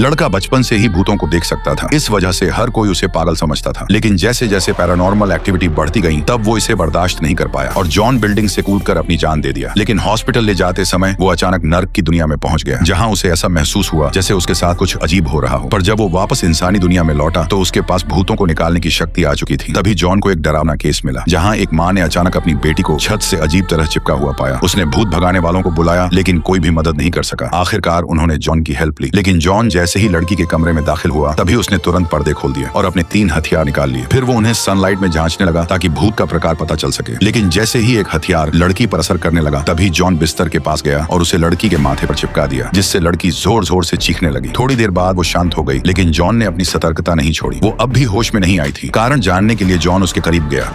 लड़का बचपन से ही भूतों को देख सकता था, इस वजह से हर कोई उसे पागल समझता था। लेकिन जैसे जैसे पैरानॉर्मल एक्टिविटी बढ़ती गई, तब वो इसे बर्दाश्त नहीं कर पाया और जॉन बिल्डिंग से कूदकर अपनी जान दे दिया। लेकिन हॉस्पिटल ले जाते समय वो अचानक नर्क की दुनिया में पहुंच गया, जहां उसे ऐसा महसूस हुआ जैसे उसके साथ कुछ अजीब हो रहा हो। पर जब वो वापस इंसानी दुनिया में लौटा तो उसके पास भूतों को निकालने की शक्ति आ चुकी थी। तभी जॉन को एक डरावना केस मिला, जहाँ एक माँ ने अचानक अपनी बेटी को छत से अजीब तरह चिपका हुआ पाया। उसने भूत भगाने वालों को बुलाया, लेकिन कोई भी मदद नहीं कर सका। आखिरकार उन्होंने जॉन की हेल्प ली, लेकिन जॉन जैसे ही लड़की के कमरे में दाखिल हुआ, तभी उसने तुरंत पर्दे खोल दिए और अपने 3 हथियार निकाल लिए। फिर वो उन्हें सनलाइट में जांचने लगा ताकि भूत का प्रकार पता चल सके। लेकिन जैसे ही एक हथियार लड़की पर असर करने लगा, तभी जॉन बिस्तर के पास गया और उसे लड़की के माथे पर चिपका दिया, जिससे लड़की जोर जोर से चीखने लगी। थोड़ी देर बाद वो शांत हो गई, लेकिन जॉन ने अपनी सतर्कता नहीं छोड़ी। वो अब भी होश में नहीं आई थी। कारण जानने के लिए जॉन उसके करीब गया।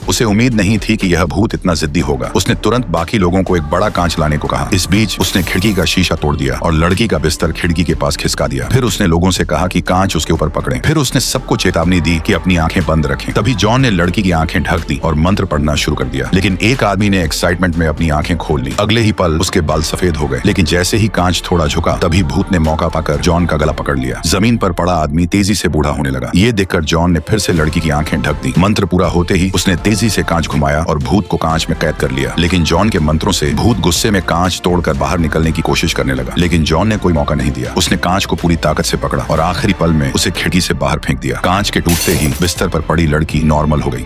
उसे उम्मीद नहीं थी कि यह भूत इतना जिद्दी होगा। उसने तुरंत बाकी लोगों को एक बड़ा कांच लाने को कहा। इस बीच उसने खिड़की का शीशा तोड़ दिया और लड़की का बिस्तर खिड़की के पास खिसका दिया। फिर उसने लोगों से कहा कि कांच उसके ऊपर पकड़ें। फिर उसने सबको चेतावनी दी कि अपनी आंखें बंद रखें। तभी जॉन ने लड़की की आंखें ढक दी और मंत्र पढ़ना शुरू कर दिया। लेकिन एक आदमी ने एक्साइटमेंट में अपनी आंखें खोल ली। अगले ही पल उसके बाल सफेद हो गए। लेकिन जैसे ही कांच थोड़ा झुका, तभी भूत ने मौका पाकर जॉन का गला पकड़ लिया। जमीन पर पड़ा आदमी तेजी से बूढ़ा होने लगा। ये देखकर जॉन ने फिर से लड़की की आंखें ढक दी। मंत्र पूरा होते ही उसने तेजी से कांच घुमाया और भूत को कांच में कैद कर लिया। लेकिन जॉन के मंत्रों से भूत गुस्से में कांच तोड़कर बाहर निकलने की कोशिश करने लगा। लेकिन जॉन ने कोई मौका नहीं दिया। उसने कांच को पूरी ताकत से पकड़ा और आखिरी पल में उसे खिड़की से बाहर फेंक दिया। कांच के टूटते ही बिस्तर पर पड़ी लड़की नॉर्मल हो गई।